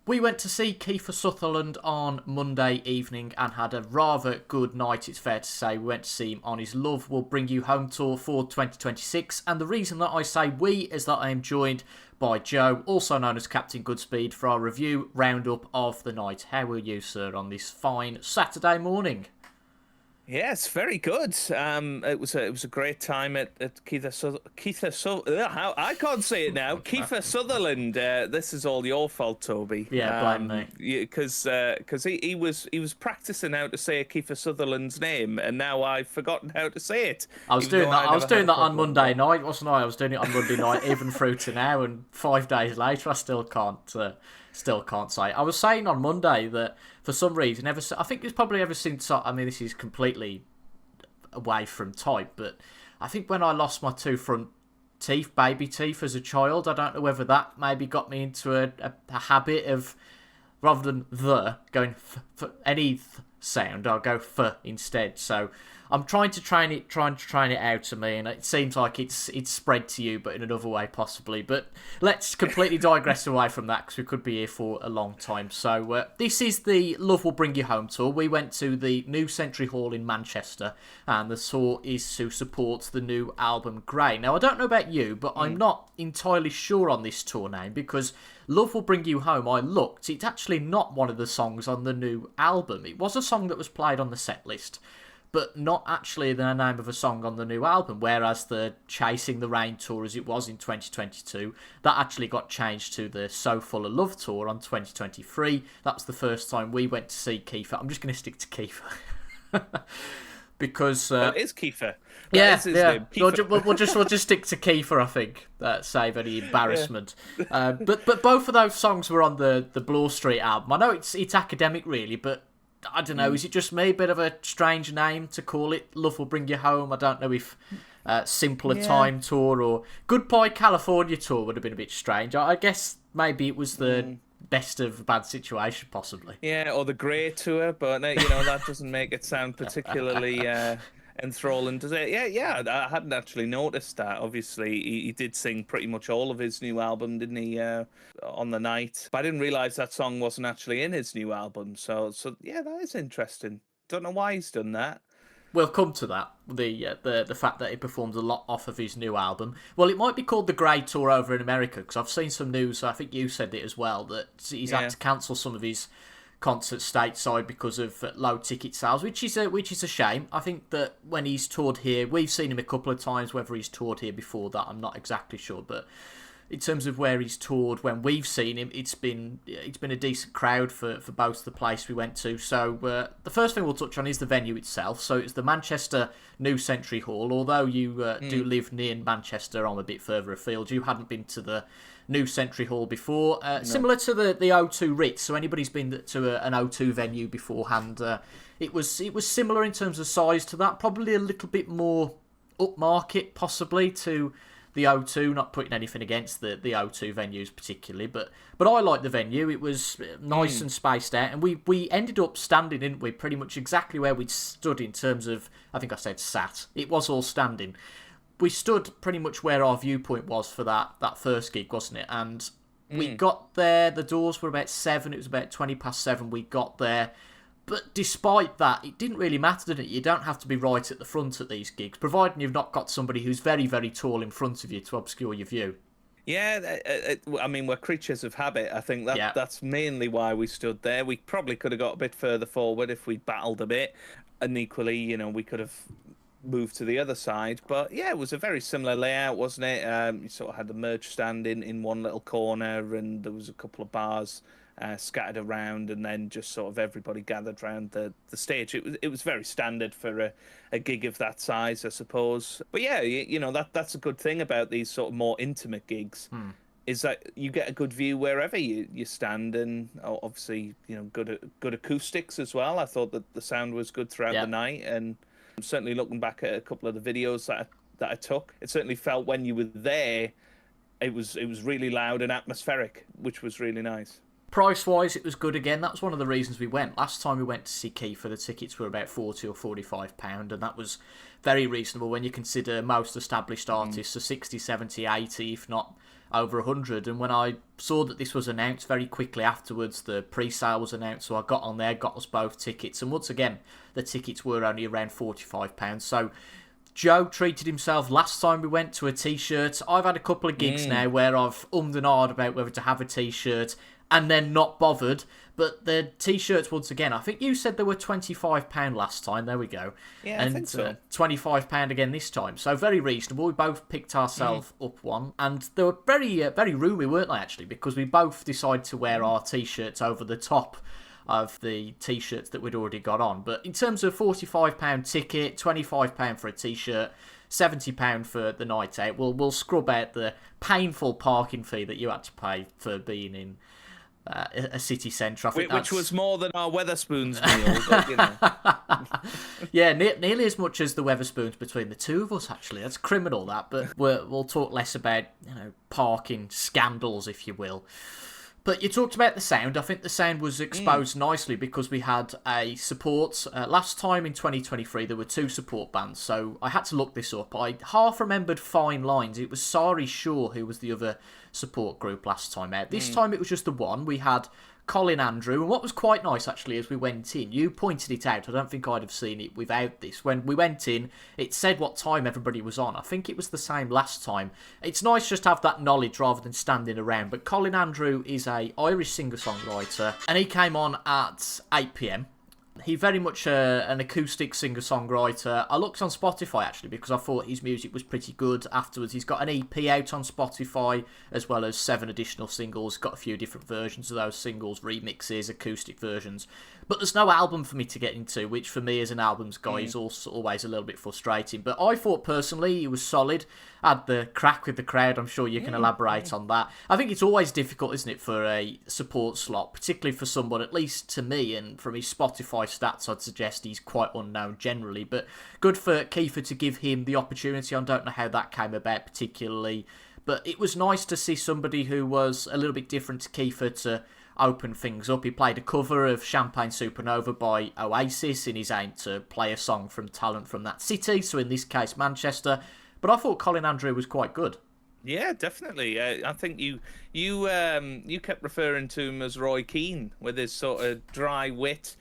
We went to see Kiefer Sutherland on Monday evening and had a rather good night, it's fair to say. We went to see him on his Love Will Bring You Home tour for 2026. And the reason that I say we is that I am joined by Joe, also known as Captain Goodspeed, for our review roundup of the night. How are you, sir, on this fine Saturday morning? Yes, very good. It was a great time at I can't say it now. Kiefer Sutherland. This is all your fault, Toby. Yeah, blame me. Because he was practicing how to say Kiefer Sutherland's name, and now I've forgotten how to say it. I was doing that on Monday night, wasn't I? I was doing it on Monday night, even through to now, and 5 days later, I still can't say. I was saying on Monday that for some reason, I think it's probably ever since. I mean, this is completely away from type, but I think when I lost my two front teeth, baby teeth, as a child, I don't know whether that maybe got me into a habit of, rather than going for any sound, I'll go instead. So I'm trying to train it out to me, and it seems like it's spread to you, but in another way possibly. But let's completely digress away from that, because we could be here for a long time. So this is the Love Will Bring You Home tour. We went to the New Century Hall in Manchester, and the tour is to support the new album Grey. Now, I don't know about you, but I'm not entirely sure on this tour name, because Love Will Bring You Home, I looked, it's actually not one of the songs on the new album. It was a song that was played on the set list, but not actually the name of a song on the new album, whereas the Chasing the Rain tour, as it was in 2022, that actually got changed to the So Full of Love tour on 2023. That was the first time we went to see Kiefer. I'm just going to stick to Kiefer. Because it is Kiefer. Yeah. We'll just stick to Kiefer, I think. Save any embarrassment. But both of those songs were on the Bloor Street album. I know it's academic, really, but I don't know. Is it just me? A bit of a strange name to call it. Love Will Bring You Home. I don't know if Simpler Time tour or Goodbye California tour would have been a bit strange. I guess maybe it was the best of a bad situation, possibly. Yeah, or the Grey tour, but that doesn't make it sound particularly enthralling, does it? Yeah, I hadn't actually noticed that. Obviously, he did sing pretty much all of his new album, didn't he, on the night? But I didn't realise that song wasn't actually in his new album. So yeah, that is interesting. Don't know why he's done that. We'll come to that, the fact that he performed a lot off of his new album. Well, it might be called the Grey Tour over in America, because I've seen some news, I think you said it as well, that he's had to cancel some of his concerts stateside because of low ticket sales, which is a shame. I think that when he's toured here, we've seen him a couple of times. Whether he's toured here before that, I'm not exactly sure, but in terms of where he's toured when we've seen him, it's been a decent crowd for both the place we went to. So the first thing we'll touch on is the venue itself. So it's the Manchester New Century Hall. Although you do live near Manchester, I'm a bit further afield. You hadn't been to the New Century Hall before. No. Similar to the O2 Ritz. So anybody's been to an O2 venue beforehand, it was similar in terms of size to that. Probably a little bit more upmarket, possibly, to the O2, not putting anything against the O2 venues particularly, but I liked the venue. It was nice and spaced out, and we ended up standing, didn't we, pretty much exactly where we'd stood in terms of, I think I said sat. It was all standing. We stood pretty much where our viewpoint was for that first gig, wasn't it? And we got there, the doors were about 7, it was about 20 past 7, we got there. But despite that, it didn't really matter, did it? You don't have to be right at the front at these gigs, providing you've not got somebody who's very, very tall in front of you to obscure your view. Yeah, I mean, we're creatures of habit. I think that's mainly why we stood there. We probably could have got a bit further forward if we battled a bit. And equally, we could have moved to the other side. But yeah, it was a very similar layout, wasn't it? You sort of had the merch stand in one little corner, and there was a couple of bars scattered around, and then just sort of everybody gathered around the stage. It was very standard for a gig of that size, I suppose. But yeah, that's a good thing about these sort of more intimate gigs, is that you get a good view wherever you stand, and obviously good acoustics as well. I thought that the sound was good throughout the night, and certainly looking back at a couple of the videos that I took, it certainly felt when you were there, it was really loud and atmospheric, which was really nice. Price-wise, it was good again. That was one of the reasons we went. Last time we went to see Kiefer, the tickets were about £40 or £45, and that was very reasonable when you consider most established artists are 60, 70, 80, if not over 100. And when I saw that this was announced very quickly afterwards, the pre-sale was announced, so I got on there, got us both tickets. And once again, the tickets were only around £45. So Joe treated himself last time we went to a t-shirt. I've had a couple of gigs now where I've ummed and ahed about whether to have a t-shirt and then not bothered. But the t-shirts, once again, I think you said they were £25 last time. There we go. Yeah, I think so. £25 again this time. So very reasonable. We both picked ourselves up one. And they were very, very roomy, weren't they, actually? Because we both decided to wear our t-shirts over the top of the t-shirts that we'd already got on. But in terms of £45 ticket, £25 for a t-shirt, £70 for the night out, we'll scrub out the painful parking fee that you had to pay for being in a city centre. Which was more than our Weatherspoons meal, but, you know. Yeah, nearly as much as the Weatherspoons between the two of us, actually. That's criminal, that. But we'll talk less about, parking scandals, if you will. But you talked about the sound. I think the sound was exposed nicely because we had a support. Last time in 2023, there were 2 support bands, so I had to look this up. I half remembered Fine Lines. It was Sari Shaw who was the other support group last time out. This time it was just the one. We had Colin Andrew, and what was quite nice actually as we went in, you pointed it out, I don't think I'd have seen it without this. When we went in, it said what time everybody was on. I think it was the same last time. It's nice just to have that knowledge rather than standing around. But Colin Andrew is a Irish singer-songwriter, and he came on at 8 p.m. He's very much an acoustic singer-songwriter. I looked on Spotify, actually, because I thought his music was pretty good. Afterwards, he's got an EP out on Spotify, as well as 7 additional singles. Got a few different versions of those singles, remixes, acoustic versions. But there's no album for me to get into, which for me as an albums guy is also always a little bit frustrating. But I thought personally he was solid. Had the crack with the crowd. I'm sure you can elaborate on that. I think it's always difficult, isn't it, for a support slot, particularly for someone, at least to me, and from his Spotify stats, I'd suggest he's quite unknown generally. But good for Kiefer to give him the opportunity. I don't know how that came about particularly, but it was nice to see somebody who was a little bit different to Kiefer to open things up. He played a cover of Champagne Supernova by Oasis in his aim to play a song from talent from that city, so in this case Manchester. But I thought Colin Andrew was quite good. Yeah, definitely. I think you kept referring to him as Roy Keane with his sort of dry wit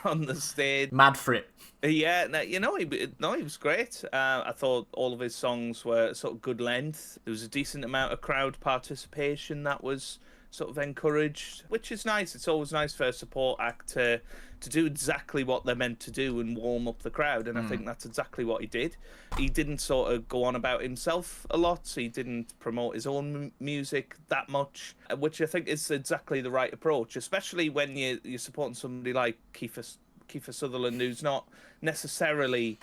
on the stage. Mad for it. Yeah, he was great. I thought all of his songs were sort of good length. There was a decent amount of crowd participation that was sort of encouraged, which is nice. It's always nice for a support act to do exactly what they're meant to do and warm up the crowd, and I think that's exactly what he did. He didn't sort of go on about himself a lot. He didn't promote his own music that much, which I think is exactly the right approach, especially when you're supporting somebody like Kiefer Sutherland, who's not necessarily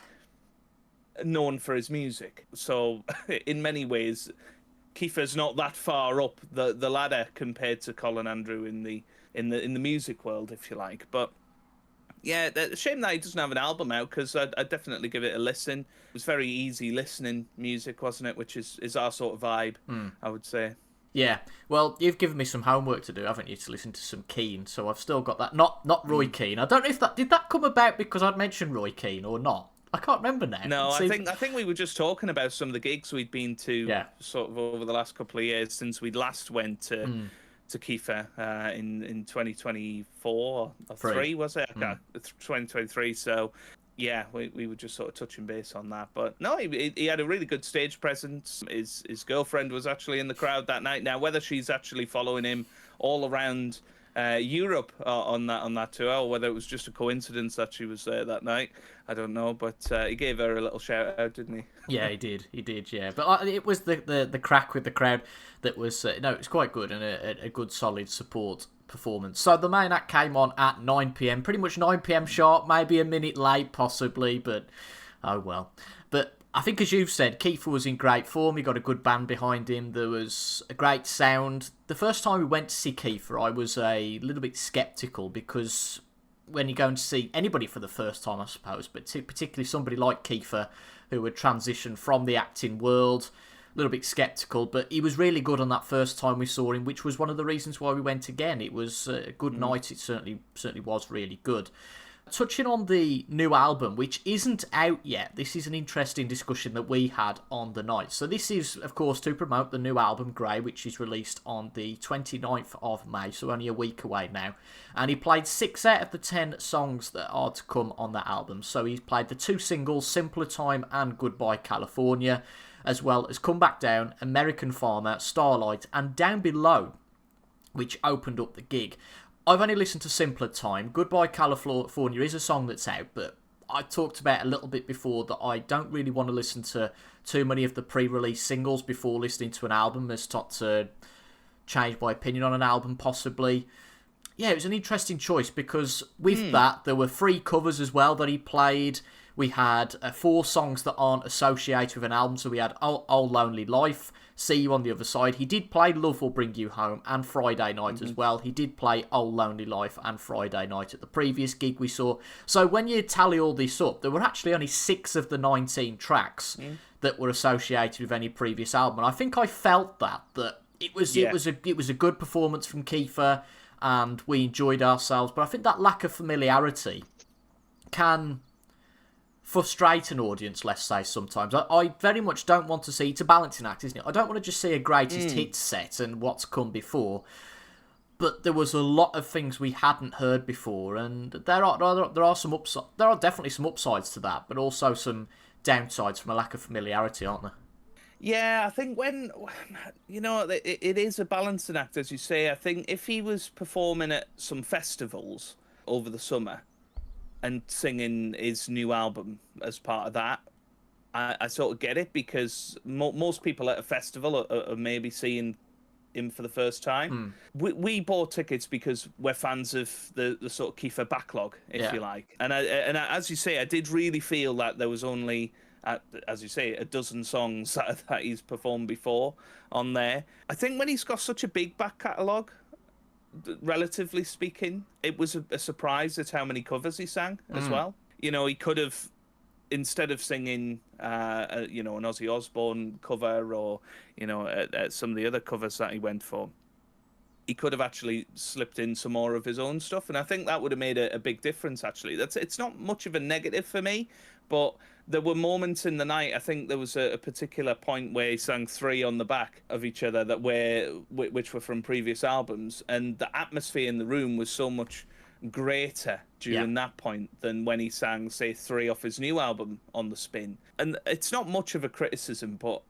known for his music. So in many ways, Kiefer's not that far up the ladder compared to Colin Andrew in the music world, if you like. But yeah, a shame that he doesn't have an album out, because I'd definitely give it a listen. It was very easy listening music, wasn't it? Which is our sort of vibe, I would say. Yeah, well, you've given me some homework to do, haven't you, to listen to some Keane, so I've still got that. Not Roy Keane. I don't know if did that come about because I'd mentioned Roy Keane or not. I can't remember now. No, I think we were just talking about some of the gigs we'd been to sort of over the last couple of years since we last went to Kiefer in 2024 or 3, was it? 2023. So yeah, we were just sort of touching base on that. But no, he had a really good stage presence. His girlfriend was actually in the crowd that night. Now, whether she's actually following him all around Europe on that tour, or whether it was just a coincidence that she was there that night, I don't know. But he gave her a little shout out, didn't he? Yeah, he did. Yeah, but it was the crack with the crowd that was it was quite good, and a good solid support performance. So the main act came on at 9 p.m, pretty much 9 p.m. sharp, maybe a minute late possibly, but oh well. But I think, as you've said, Kiefer was in great form. He got a good band behind him. There was a great sound. The first time we went to see Kiefer, I was a little bit sceptical, because when you're going to see anybody for the first time, I suppose, but particularly somebody like Kiefer, who had transitioned from the acting world, a little bit sceptical, but he was really good on that first time we saw him, which was one of the reasons why we went again. It was a good night. It certainly was really good. Touching on the new album, which isn't out yet, this is an interesting discussion that we had on the night. So this is, of course, to promote the new album, Grey, which is released on the 29th of May, so only a week away now. And he played 6 out of the 10 songs that are to come on that album. So he's played the 2 singles, Simpler Time and Goodbye California, as well as Come Back Down, American Farmer, Starlight, and Down Below, which opened up the gig. I've only listened to Simpler Time. Goodbye California is a song that's out, but I talked about a little bit before that I don't really want to listen to too many of the pre-release singles before listening to an album, as to change my opinion on an album possibly. Yeah, it was an interesting choice because with that, there were 3 covers as well that he played. We had 4 songs that aren't associated with an album, so we had Old Lonely Life, See You on the Other Side. He did play Love Will Bring You Home and Friday Night as well. He did play Old Lonely Life and Friday Night at the previous gig we saw. So when you tally all this up, there were actually only 6 of the 19 tracks that were associated with any previous album. And I think I felt that it was a good performance from Kiefer and we enjoyed ourselves. But I think that lack of familiarity can frustrate an audience, let's say, sometimes. I very much don't want to see... It's a balancing act, isn't it? I don't want to just see a greatest hits set and what's come before. But there was a lot of things we hadn't heard before, and there are definitely some upsides to that, but also some downsides from a lack of familiarity, aren't there? Yeah, I think when... it is a balancing act, as you say. I think if he was performing at some festivals over the summer and singing his new album as part of that, I sort of get it, because most people at a festival are maybe seeing him for the first time. We bought tickets because we're fans of the sort of Kiefer backlog, if you like. And as you say, I did really feel that there was only, as you say, a dozen songs that he's performed before on there. I think when he's got such a big back catalogue, relatively speaking, it was a surprise at how many covers he sang as well. You know, he could have, instead of singing an Ozzy Osbourne cover or some of the other covers that he went for, he could have actually slipped in some more of his own stuff, and I think that would have made a big difference. Actually, it's not much of a negative for me, but there were moments in the night. I think there was a particular point where he sang 3 on the back of each other which were from previous albums, and the atmosphere in the room was so much greater during that point than when he sang, say, 3 off his new album on the Spin. And it's not much of a criticism, but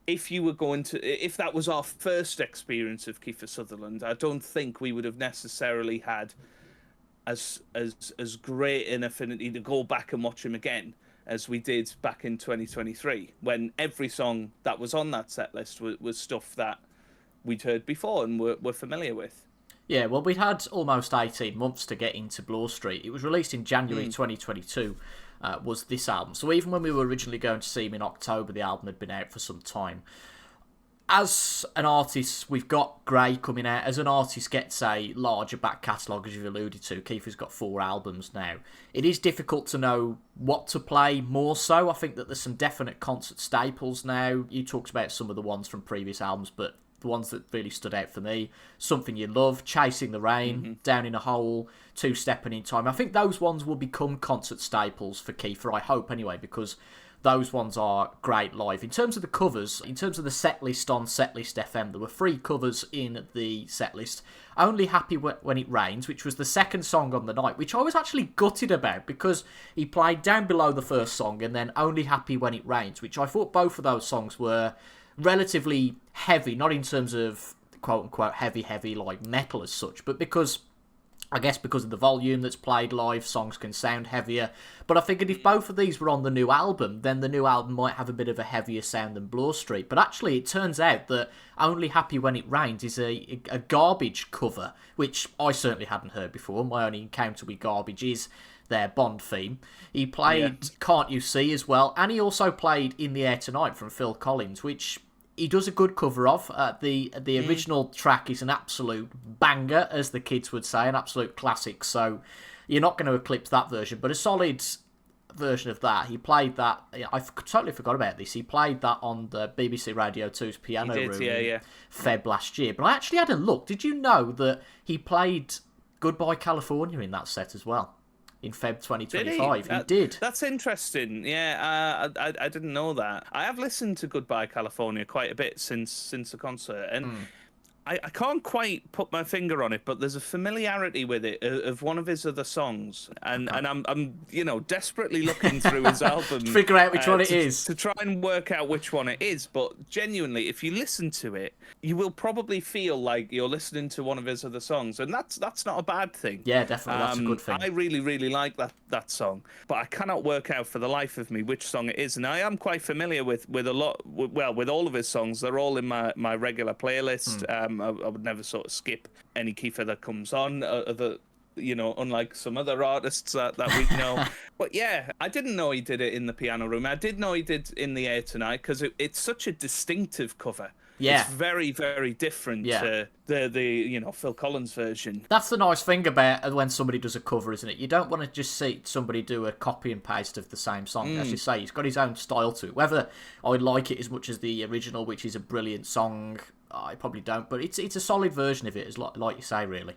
if that was our first experience of Kiefer Sutherland, I don't think we would have necessarily had as great an affinity to go back and watch him again as we did back in 2023, when every song that was on that set list was stuff that we'd heard before and were familiar with. Yeah, well, we had almost 18 months to get into Bloor Street. It was released in January 2022, was this album. So even when we were originally going to see him in October, the album had been out for some time. As an artist, we've got Grey coming out. As an artist gets a larger back catalogue, as you've alluded to, Kiefer's got 4 albums now. It is difficult to know what to play more so. I think that there's some definite concert staples now. You talked about some of the ones from previous albums, but the ones that really stood out for me: Something You Love, Chasing the Rain, Down in a Hole, Two Stepping in Time. I think those ones will become concert staples for Kiefer, I hope anyway, because those ones are great live. In terms of the covers, in terms of the set list on Setlist FM, there were 3 covers in the set list. Only Happy When It Rains, which was the second song on the night, which I was actually gutted about, because he played Down Below the first song and then Only Happy When It Rains, which I thought both of those songs were relatively heavy, not in terms of quote-unquote heavy like metal as such, but because of the volume that's played live, songs can sound heavier. But I figured if both of these were on the new album, then the new album might have a bit of a heavier sound than Bloor Street. But actually, it turns out that Only Happy When It Rains is a Garbage cover, which I certainly hadn't heard before. My only encounter with Garbage is their Bond theme. He played Can't You See as well, and he also played In the Air Tonight from Phil Collins, which he does a good cover of. The original track is an absolute banger, as the kids would say, an absolute classic, so you're not going to eclipse that version, but a solid version of that. He played that, I totally forgot about this, he played that on the BBC Radio 2's Piano Room in Feb last year, but I actually had a look. Did you know that he played Goodbye California in that set as well? in Feb 2025. He did. That's interesting. Yeah, I didn't know that. I have listened to Goodbye California quite a bit since the concert, and I can't quite put my finger on it, but there's a familiarity with it of one of his other songs, and I'm desperately looking through his album to figure out which one it is, to try and work out which one it is. But genuinely, if you listen to it, you will probably feel like you're listening to one of his other songs, and that's not a bad thing. Yeah, definitely, that's a good thing. I really like that song, but I cannot work out for the life of me which song it is, and I am quite familiar with all of his songs. They're all in my regular playlist. I would never sort of skip any Kiefer that comes on, unlike some other artists that we know. But yeah, I didn't know he did it in the piano room. I did know he did In the Air Tonight, because it's such a distinctive cover. Yeah. It's very, very different to the Phil Collins version. That's the nice thing about when somebody does a cover, isn't it? You don't want to just see somebody do a copy and paste of the same song. As you say, he's got his own style to it. Whether I like it as much as the original, which is a brilliant song, I probably don't. But it's a solid version of it, as like you say, really.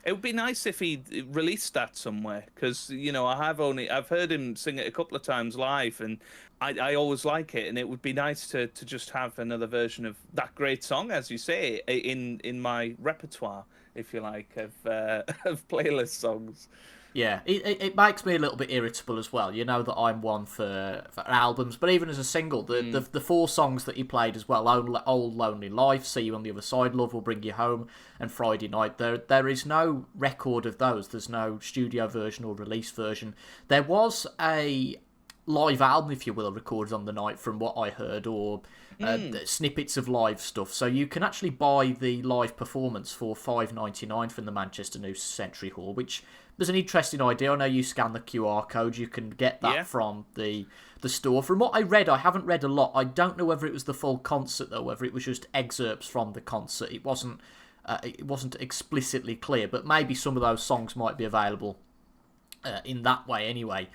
It would be nice if he released that somewhere, because I've heard him sing it a couple of times live, and I always like it, and it would be nice to just have another version of that great song, as you say, in my repertoire, if you like, of playlist songs. Yeah, it makes me a little bit irritable as well. You know that I'm one for albums, but even as a single, the 4 songs that he played as well, Old Lonely Life, See You on the Other Side, Love Will Bring You Home, and Friday Night, there is no record of those. There's no studio version or release version. There was a live album, if you will, recorded on the night, from what I heard, or snippets of live stuff. So you can actually buy the live performance for $5.99 from the Manchester New Century Hall, which was an interesting idea. I know you scan the QR code, you can get that from the store. From what I read, I haven't read a lot. I don't know whether it was the full concert though, whether it was just excerpts from the concert. It wasn't explicitly clear, but maybe some of those songs might be available in that way anyway.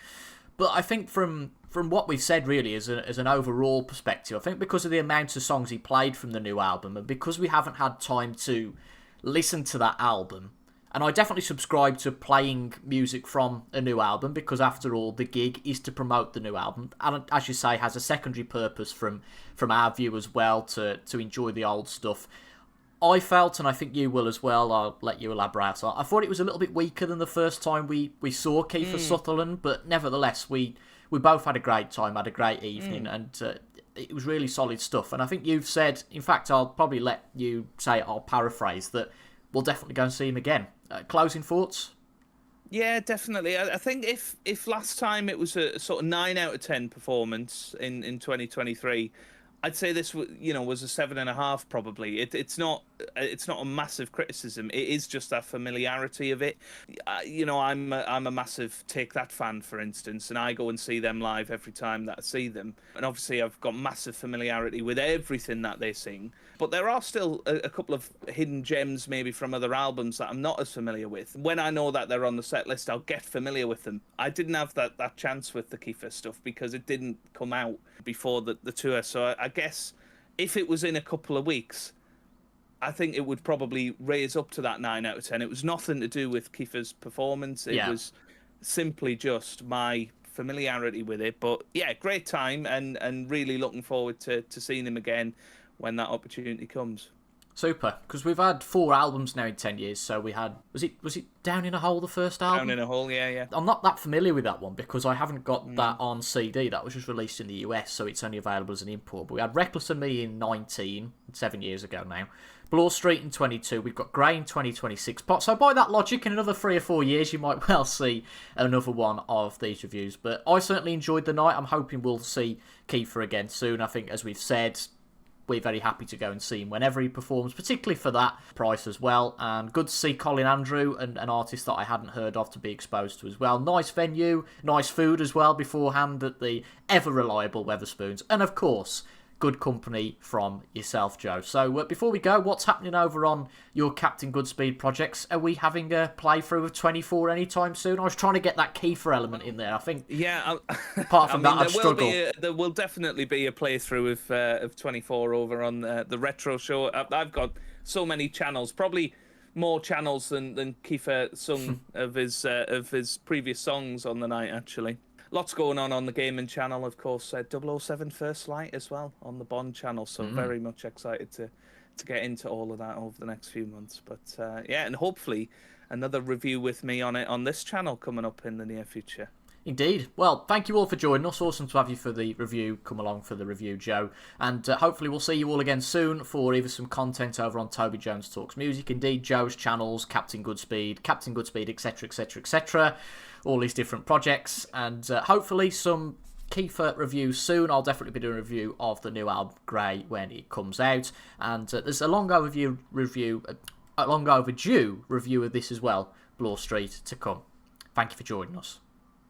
But I think from what we've said, really, as an overall perspective, I think because of the amount of songs he played from the new album, and because we haven't had time to listen to that album, and I definitely subscribe to playing music from a new album, because after all, the gig is to promote the new album, and as you say, has a secondary purpose from our view as well, to enjoy the old stuff. I felt, and I think you will as well, I'll let you elaborate, I thought it was a little bit weaker than the first time we saw Kiefer Sutherland, but nevertheless, we both had a great time, had a great evening, and it was really solid stuff. And I think you've said, in fact, I'll probably let you say it, I'll paraphrase, that we'll definitely go and see him again. Closing thoughts? Yeah, definitely. I think if last time it was a sort of 9 out of 10 performance in 2023, I'd say this was a 7.5 probably. It's not a massive criticism. It is just that familiarity of it. I'm a massive Take That fan, for instance, and I go and see them live every time that I see them. And obviously I've got massive familiarity with everything that they sing. But there are still a couple of hidden gems maybe from other albums that I'm not as familiar with. When I know that they're on the set list, I'll get familiar with them. I didn't have that chance with the Kiefer stuff because it didn't come out before the tour. So I guess if it was in a couple of weeks, I think it would probably raise up to that 9 out of 10. It was nothing to do with Kiefer's performance. It was simply just my familiarity with it. But yeah, great time, and really looking forward to seeing him again when that opportunity comes. Super, because we've had 4 albums now in 10 years. So we had, was it Down in a Hole, the first album? Down in a Hole, yeah. I'm not that familiar with that one because I haven't got that on CD. That was just released in the US, so it's only available as an import. But we had Reckless and Me in 7 years ago now. Bloor Street in 22. We've got Grey in 2026. So by that logic, in another 3 or 4 years, you might well see another one of these reviews. But I certainly enjoyed the night. I'm hoping we'll see Kiefer again soon. I think, as we've said, we're very happy to go and see him whenever he performs, particularly for that price as well. And good to see Colin Andrew, and an artist that I hadn't heard of, to be exposed to as well. Nice venue, nice food as well beforehand at the ever-reliable Wetherspoons. And of course, good company from yourself, Joe. So before we go, what's happening over on your Captain Goodspeed projects? Are we having a playthrough of 24 anytime soon? I was trying to get that Kiefer element in there. I think, apart from that, I've struggled. There will definitely be a playthrough of 24 over on the Retro Show. I've got so many channels, probably more channels than Kiefer sung of his previous songs on the night, actually. Lots going on the gaming channel, of course. 007 First Light as well on the Bond channel, so very much excited to get into all of that over the next few months. But yeah, and hopefully another review with me on it on this channel coming up in the near future. Indeed. Well, thank you all for joining us. Awesome to have you for the review. Come along for the review, Joe. And hopefully we'll see you all again soon for either some content over on Toby Jones Talks Music, indeed Joe's channels, Captain Goodspeed, etc, etc, etc. All these different projects. And hopefully some Kiefer reviews soon. I'll definitely be doing a review of the new album Grey when it comes out. And there's a long overdue review of this as well, Bloor Street, to come. Thank you for joining us.